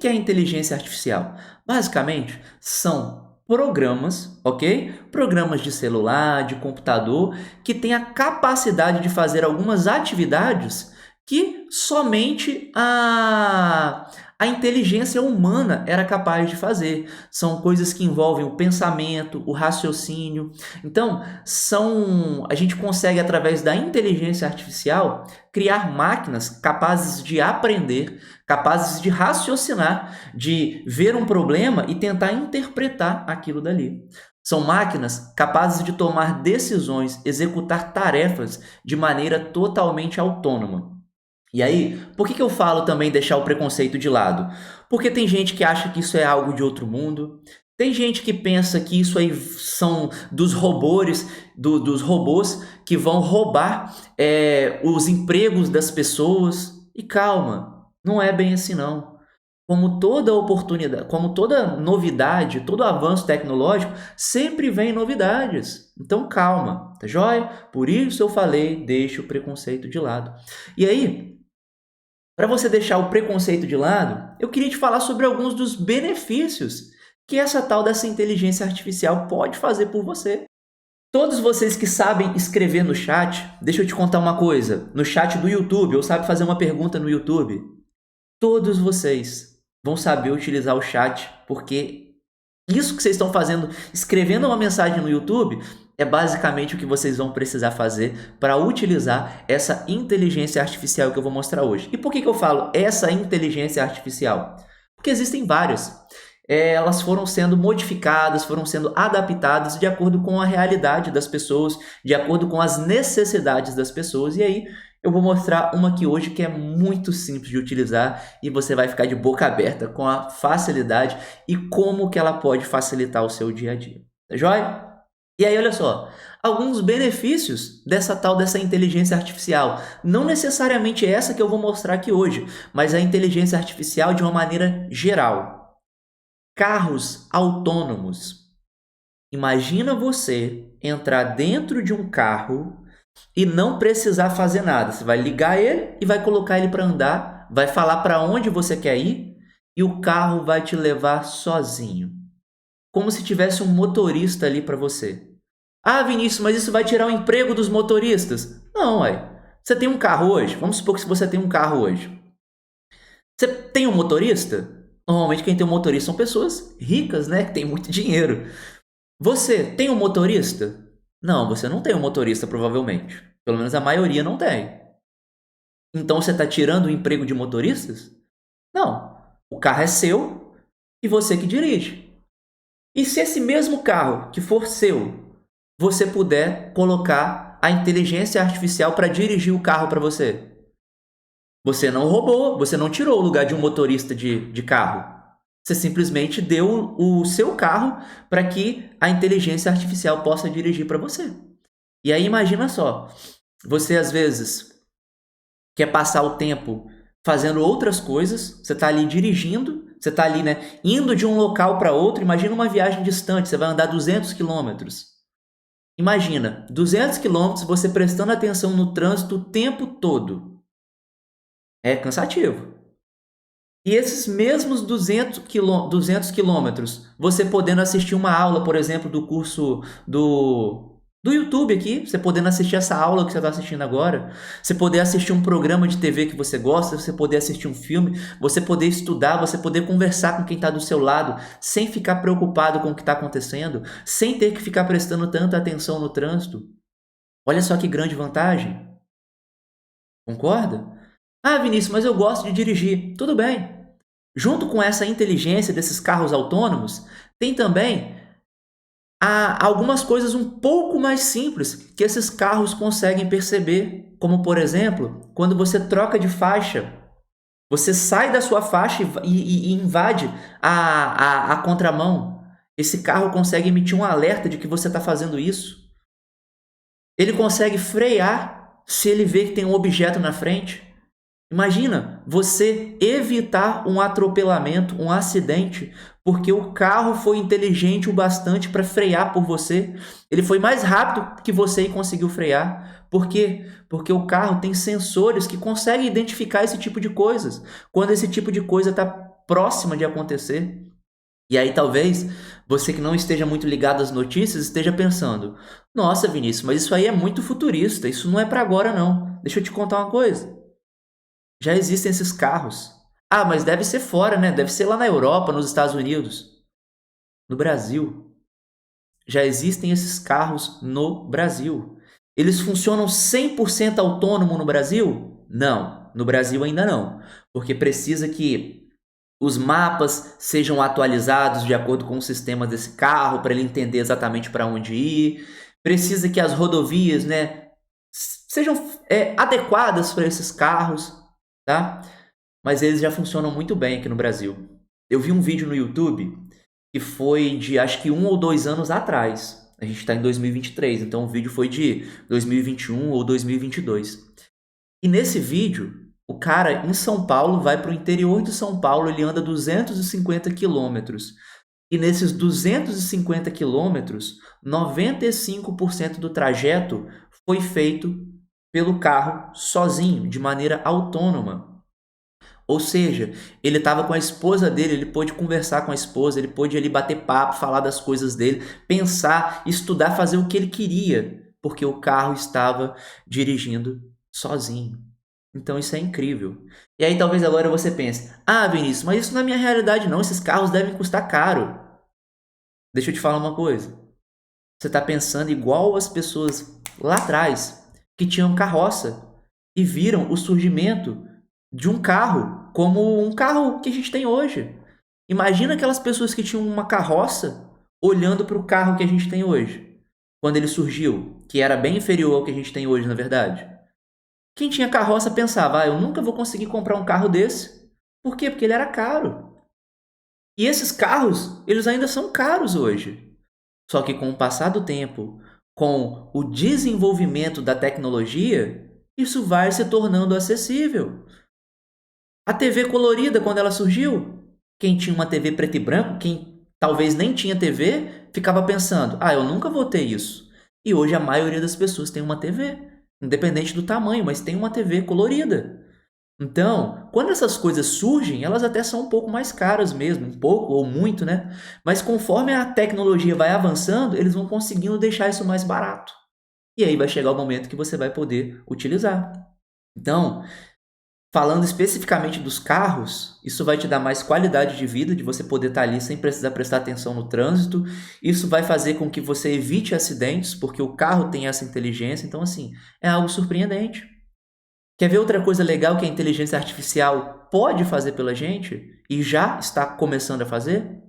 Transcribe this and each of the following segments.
que é a inteligência artificial? Basicamente, são programas, ok? Programas de celular, de computador, que têm a capacidade de fazer algumas atividades que somente a inteligência humana era capaz de fazer. São coisas que envolvem o pensamento, o raciocínio. Então, a gente consegue, através da inteligência artificial, criar máquinas capazes de aprender, capazes de raciocinar, de ver um problema e tentar interpretar aquilo dali. São máquinas capazes de tomar decisões, executar tarefas de maneira totalmente autônoma. E aí, por que eu falo também deixar o preconceito de lado? Porque tem gente que acha que isso é algo de outro mundo, tem gente que pensa que isso aí são dos robôs, dos robôs que vão roubar os empregos das pessoas. E calma, não é bem assim não. Como toda oportunidade, como toda novidade, todo avanço tecnológico, sempre vem novidades. Então calma, tá joia? Por isso eu falei, deixe o preconceito de lado. E aí, para você deixar o preconceito de lado, eu queria te falar sobre alguns dos benefícios que essa tal dessa inteligência artificial pode fazer por você. Todos vocês que sabem escrever no chat, deixa eu te contar uma coisa, no chat do YouTube, ou sabe fazer uma pergunta no YouTube, todos vocês vão saber utilizar o chat, porque isso que vocês estão fazendo, escrevendo uma mensagem no YouTube, é basicamente o que vocês vão precisar fazer para utilizar essa inteligência artificial que eu vou mostrar hoje. E por que eu falo essa inteligência artificial? Porque existem várias. Elas foram sendo modificadas, foram sendo adaptadas de acordo com a realidade das pessoas, de acordo com as necessidades das pessoas. E aí eu vou mostrar uma aqui hoje que é muito simples de utilizar e você vai ficar de boca aberta com a facilidade e como que ela pode facilitar o seu dia a dia. Tá joia? E aí, olha só, alguns benefícios dessa inteligência artificial. Não necessariamente essa que eu vou mostrar aqui hoje, mas a inteligência artificial de uma maneira geral. Carros autônomos. Imagina você entrar dentro de um carro e não precisar fazer nada. Você vai ligar ele e vai colocar ele para andar, vai falar para onde você quer ir e o carro vai te levar sozinho. Como se tivesse um motorista ali para você. Ah, Vinícius, mas isso vai tirar o emprego dos motoristas? Não, ué. Você tem um carro hoje? Vamos supor que você tem um carro hoje. Você tem um motorista? Normalmente quem tem um motorista são pessoas ricas, né? Que tem muito dinheiro. Você tem um motorista? Não, você não tem um motorista, provavelmente. Pelo menos a maioria não tem. Então você está tirando o emprego de motoristas? Não. O carro é seu e você que dirige. E se esse mesmo carro, que for seu, você puder colocar a inteligência artificial para dirigir o carro para você? Você não roubou, você não tirou o lugar de um motorista de carro. Você simplesmente deu o seu carro para que a inteligência artificial possa dirigir para você. E aí imagina só, você às vezes quer passar o tempo fazendo outras coisas, você está ali dirigindo, você está ali, né, indo de um local para outro, imagina uma viagem distante, você vai andar 200 quilômetros. Imagina, 200 quilômetros você prestando atenção no trânsito o tempo todo. É cansativo. E esses mesmos 200 quilômetros, você podendo assistir uma aula, por exemplo, do curso do YouTube aqui, você podendo assistir essa aula que você está assistindo agora, você poder assistir um programa de TV que você gosta, você poder assistir um filme, você poder estudar, você poder conversar com quem está do seu lado, sem ficar preocupado com o que está acontecendo, sem ter que ficar prestando tanta atenção no trânsito. Olha só que grande vantagem. Concorda? Ah, Vinícius, mas eu gosto de dirigir. Tudo bem. Junto com essa inteligência desses carros autônomos, tem também algumas coisas um pouco mais simples que esses carros conseguem perceber. Como, por exemplo, quando você troca de faixa. Você sai da sua faixa e invade a contramão. Esse carro consegue emitir um alerta de que você está fazendo isso. Ele consegue frear se ele vê que tem um objeto na frente. Imagina você evitar um atropelamento, um acidente, porque o carro foi inteligente o bastante para frear por você. Ele foi mais rápido que você e conseguiu frear. Por quê? Porque o carro tem sensores que conseguem identificar esse tipo de coisas. Quando esse tipo de coisa está próxima de acontecer. E aí talvez você que não esteja muito ligado às notícias esteja pensando: nossa, Vinícius, mas isso aí é muito futurista, isso não é para agora não. Deixa eu te contar uma coisa. Já existem esses carros. Ah, mas deve ser fora, né? Deve ser lá na Europa, nos Estados Unidos. No Brasil, já existem esses carros no Brasil. Eles funcionam 100% autônomo no Brasil? Não, no Brasil ainda não, porque precisa que os mapas sejam atualizados de acordo com o sistema desse carro para ele entender exatamente para onde ir. Precisa que as rodovias, né, sejam adequadas para esses carros, tá? Mas eles já funcionam muito bem aqui no Brasil. Eu vi um vídeo no YouTube que foi de acho que 1 ou 2 anos atrás. A gente está em 2023, então o vídeo foi de 2021 ou 2022. E nesse vídeo, o cara em São Paulo vai para o interior de São Paulo, ele anda 250 quilômetros. E nesses 250 quilômetros, 95% do trajeto foi feito pelo carro sozinho, de maneira autônoma. Ou seja, ele estava com a esposa dele, ele pôde conversar com a esposa, ele pôde ali bater papo, falar das coisas dele, pensar, estudar, fazer o que ele queria, porque o carro estava dirigindo sozinho. Então isso é incrível. E aí talvez agora você pense: ah, Vinícius, mas isso não é minha realidade não, esses carros devem custar caro. Deixa eu te falar uma coisa. Você está pensando igual as pessoas lá atrás, que tinham carroça e viram o surgimento de um carro como um carro que a gente tem hoje. Imagina aquelas pessoas que tinham uma carroça olhando para o carro que a gente tem hoje, quando ele surgiu, que era bem inferior ao que a gente tem hoje, na verdade. Quem tinha carroça pensava: ah, eu nunca vou conseguir comprar um carro desse. Por quê? Porque ele era caro. E esses carros, eles ainda são caros hoje. Só que com o passar do tempo, com o desenvolvimento da tecnologia, isso vai se tornando acessível. A TV colorida, quando ela surgiu, quem tinha uma TV preto e branco, quem talvez nem tinha TV, ficava pensando: ah, eu nunca vou ter isso. E hoje a maioria das pessoas tem uma TV, independente do tamanho, mas tem uma TV colorida. Então, quando essas coisas surgem, elas até são um pouco mais caras mesmo, um pouco ou muito, né? Mas conforme a tecnologia vai avançando, eles vão conseguindo deixar isso mais barato. E aí vai chegar o momento que você vai poder utilizar. Então, falando especificamente dos carros, isso vai te dar mais qualidade de vida, de você poder estar ali sem precisar prestar atenção no trânsito. Isso vai fazer com que você evite acidentes, porque o carro tem essa inteligência. Então, assim, é algo surpreendente. Quer ver outra coisa legal que a inteligência artificial pode fazer pela gente e já está começando a fazer?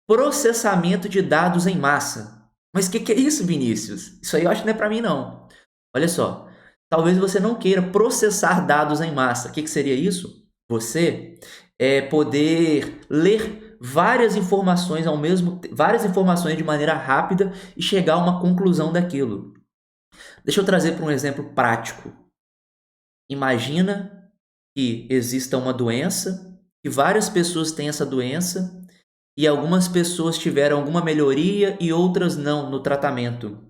Processamento de dados em massa. Mas o que é isso, Vinícius? Isso aí eu acho que não é para mim, não. Olha só, talvez você não queira processar dados em massa. O que seria isso? Você poder ler várias informações de maneira rápida e chegar a uma conclusão daquilo. Deixa eu trazer para um exemplo prático. Imagina que exista uma doença, que várias pessoas têm essa doença e algumas pessoas tiveram alguma melhoria e outras não no tratamento.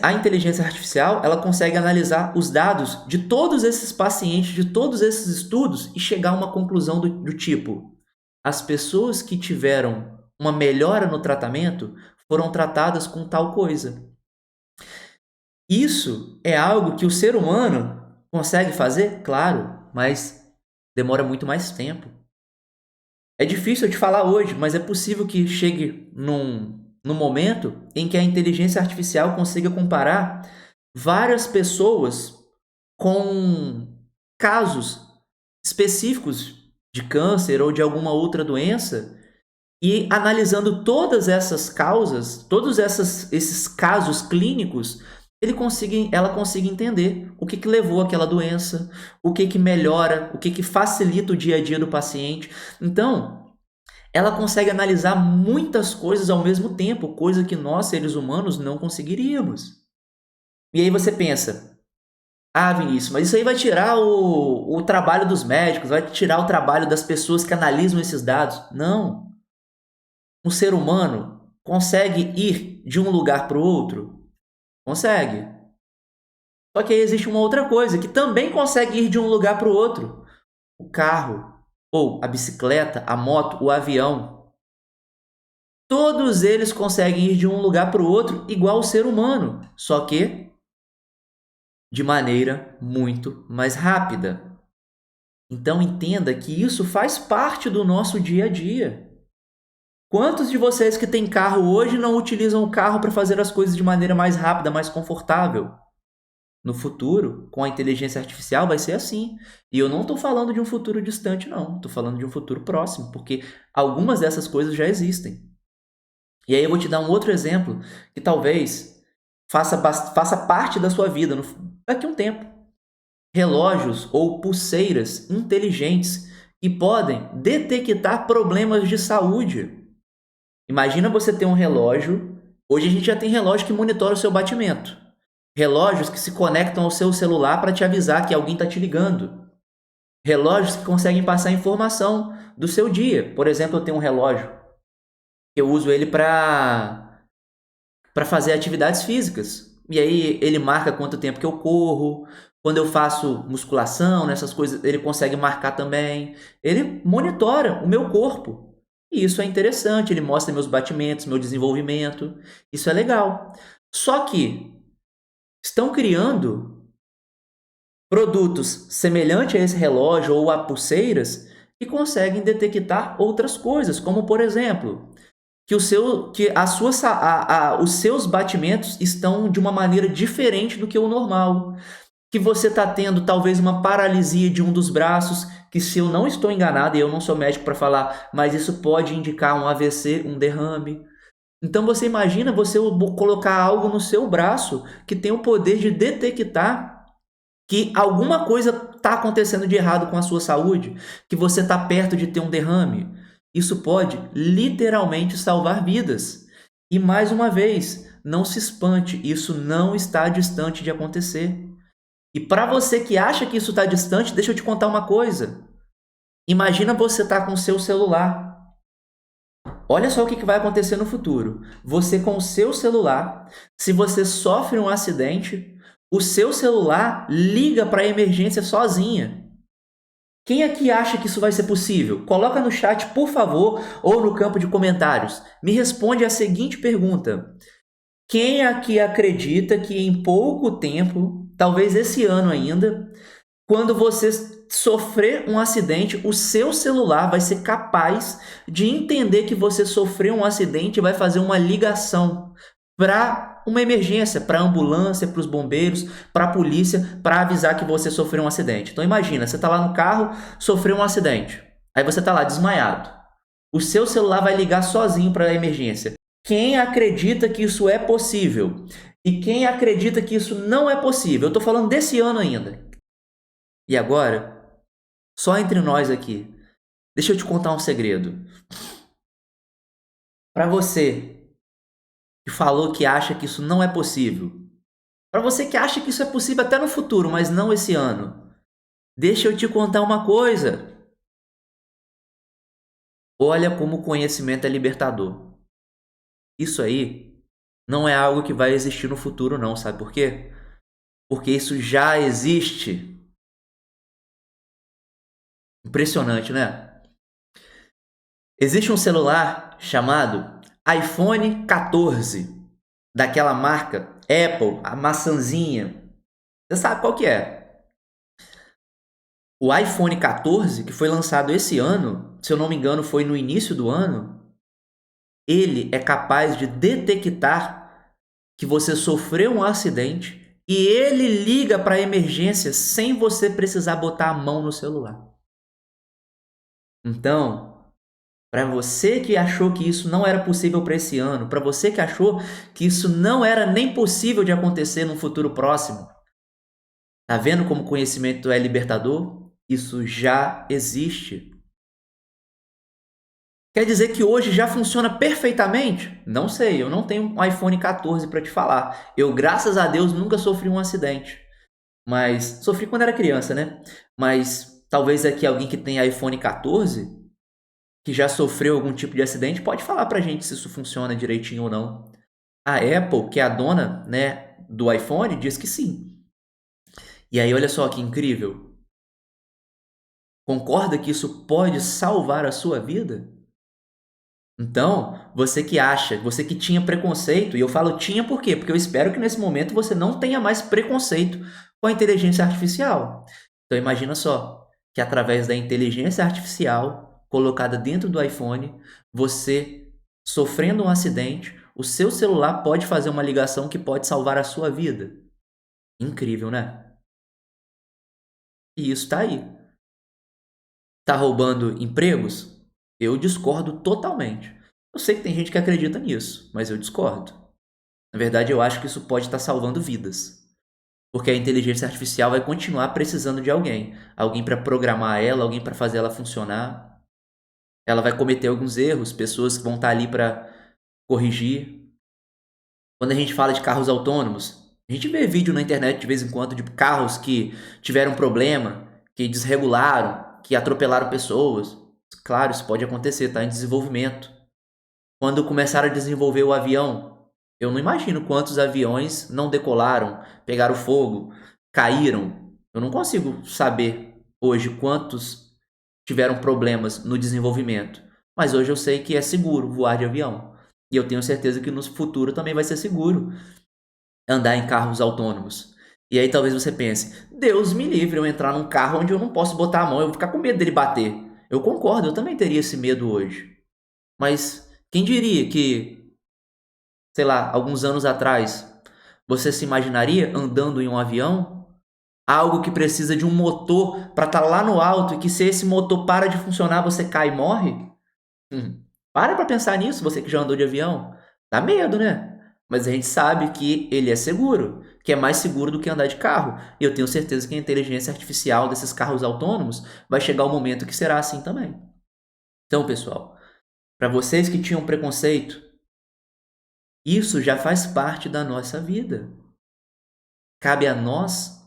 A inteligência artificial, ela consegue analisar os dados de todos esses pacientes, de todos esses estudos e chegar a uma conclusão do tipo: as pessoas que tiveram uma melhora no tratamento foram tratadas com tal coisa. Isso é algo que o ser humano consegue fazer? Claro, mas demora muito mais tempo. É difícil eu te falar hoje, mas é possível que chegue num momento em que a inteligência artificial consiga comparar várias pessoas com casos específicos de câncer ou de alguma outra doença e analisando todas essas causas, esses casos clínicos, ela consiga entender o que levou àquela doença, o que melhora, o que facilita o dia a dia do paciente. Então, ela consegue analisar muitas coisas ao mesmo tempo, coisa que nós, seres humanos, não conseguiríamos. E aí você pensa: ah, Vinícius, mas isso aí vai tirar o trabalho dos médicos, vai tirar o trabalho das pessoas que analisam esses dados. Não. Um ser humano consegue ir de um lugar para o outro? Consegue. Só que aí existe uma outra coisa que também consegue ir de um lugar para o outro: o carro. ou a bicicleta, a moto, o avião. Todos eles conseguem ir de um lugar para o outro igual o ser humano, só que de maneira muito mais rápida. Então entenda que isso faz parte do nosso dia a dia. Quantos de vocês que têm carro hoje não utilizam o carro para fazer as coisas de maneira mais rápida, mais confortável? No futuro, com a inteligência artificial, vai ser assim. E eu não estou falando de um futuro distante, não. Estou falando de um futuro próximo, porque algumas dessas coisas já existem. E aí eu vou te dar um outro exemplo que talvez faça parte da sua vida daqui a um tempo. Relógios ou pulseiras inteligentes que podem detectar problemas de saúde. Imagina você ter um relógio. Hoje a gente já tem relógio que monitora o seu batimento. Relógios que se conectam ao seu celular para te avisar que alguém está te ligando. Relógios que conseguem passar informação do seu dia. Por exemplo, eu tenho um relógio. Eu uso ele para fazer atividades físicas. E aí ele marca quanto tempo que eu corro. Quando eu faço musculação, nessas coisas, ele consegue marcar também. Ele monitora o meu corpo. E isso é interessante, ele mostra meus batimentos, meu desenvolvimento. Isso é legal. Só que estão criando produtos semelhantes a esse relógio ou a pulseiras que conseguem detectar outras coisas, como por exemplo, os seus batimentos estão de uma maneira diferente do que o normal, que você está tendo talvez uma paralisia de um dos braços, que se eu não estou enganado, e eu não sou médico para falar, mas isso pode indicar um AVC, um derrame. Então você imagina você colocar algo no seu braço que tem o poder de detectar que alguma coisa está acontecendo de errado com a sua saúde, que você está perto de ter um derrame. Isso pode literalmente salvar vidas. E mais uma vez, não se espante, isso não está distante de acontecer. E para você que acha que isso está distante, deixa eu te contar uma coisa. Imagina você estar com o seu celular. Olha só o que vai acontecer no futuro. Você com o seu celular, se você sofre um acidente, o seu celular liga para a emergência sozinha. Quem aqui acha que isso vai ser possível? Coloca no chat, por favor, ou no campo de comentários. Me responde a seguinte pergunta: quem aqui acredita que em pouco tempo, talvez esse ano ainda, quando você sofrer um acidente, o seu celular vai ser capaz de entender que você sofreu um acidente e vai fazer uma ligação para uma emergência, para a ambulância, para os bombeiros, para a polícia, para avisar que você sofreu um acidente. Então imagina, você está lá no carro, sofreu um acidente. Aí você está lá desmaiado. O seu celular vai ligar sozinho para a emergência. Quem acredita que isso é possível? E quem acredita que isso não é possível? Eu estou falando desse ano ainda. E agora, só entre nós aqui, deixa eu te contar um segredo. Para você que falou que acha que isso não é possível, para você que acha que isso é possível até no futuro, mas não esse ano, deixa eu te contar uma coisa. Olha como o conhecimento é libertador. Isso aí não é algo que vai existir no futuro, não, sabe por quê? Porque isso já existe. Impressionante, né? Existe um celular chamado iPhone 14, daquela marca Apple, a maçãzinha. Você sabe qual que é? O iPhone 14, que foi lançado esse ano, se eu não me engano, foi no início do ano, ele é capaz de detectar que você sofreu um acidente e ele liga para a emergência sem você precisar botar a mão no celular. Então, para você que achou que isso não era possível para esse ano, para você que achou que isso não era nem possível de acontecer num futuro próximo, tá vendo como o conhecimento é libertador? Isso já existe. Quer dizer que hoje já funciona perfeitamente? Não sei, eu não tenho um iPhone 14 para te falar. Eu, graças a Deus, nunca sofri um acidente. Mas sofri quando era criança, né? Mas talvez aqui alguém que tem iPhone 14, que já sofreu algum tipo de acidente, pode falar pra gente se isso funciona direitinho ou não. A Apple, que é a dona, né, do iPhone, diz que sim. E aí olha só que incrível. Concorda que isso pode salvar a sua vida? Então, você que acha, você que tinha preconceito, e eu falo tinha por quê? Porque eu espero que nesse momento você não tenha mais preconceito com a inteligência artificial. Então, imagina só que através da inteligência artificial colocada dentro do iPhone, você sofrendo um acidente, o seu celular pode fazer uma ligação que pode salvar a sua vida. Incrível, né? E isso está aí. Tá roubando empregos? Eu discordo totalmente. Eu sei que tem gente que acredita nisso, mas eu discordo. Na verdade, eu acho que isso pode estar salvando vidas. Porque a inteligência artificial vai continuar precisando de alguém. Alguém para programar ela, alguém para fazer ela funcionar. Ela vai cometer alguns erros, pessoas que vão estar ali para corrigir. Quando a gente fala de carros autônomos, a gente vê vídeo na internet de vez em quando de carros que tiveram problema, que desregularam, que atropelaram pessoas. Claro, isso pode acontecer, está em desenvolvimento. Quando começaram a desenvolver o avião, eu não imagino quantos aviões não decolaram, pegaram fogo, caíram. Eu não consigo saber hoje quantos tiveram problemas no desenvolvimento. Mas hoje eu sei que é seguro voar de avião. E eu tenho certeza que no futuro também vai ser seguro andar em carros autônomos. E aí talvez você pense, Deus me livre eu entrar num carro onde eu não posso botar a mão, eu vou ficar com medo dele bater. Eu concordo, eu também teria esse medo hoje. Mas quem diria que, sei lá, alguns anos atrás, você se imaginaria andando em um avião? Algo que precisa de um motor para estar lá no alto e que se esse motor para de funcionar, você cai e morre? Para pensar nisso, você que já andou de avião. Dá medo, né? Mas a gente sabe que ele é seguro, que é mais seguro do que andar de carro. E eu tenho certeza que a inteligência artificial desses carros autônomos vai chegar o momento que será assim também. Então, pessoal, para vocês que tinham preconceito, isso já faz parte da nossa vida. Cabe a nós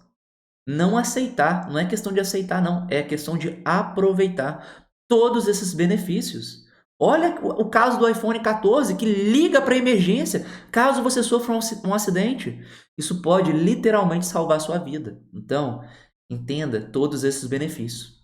não aceitar, não é questão de aceitar, não, é questão de aproveitar todos esses benefícios. Olha o caso do iPhone 14 que liga para emergência caso você sofra um acidente. Isso pode literalmente salvar a sua vida. Então, entenda todos esses benefícios.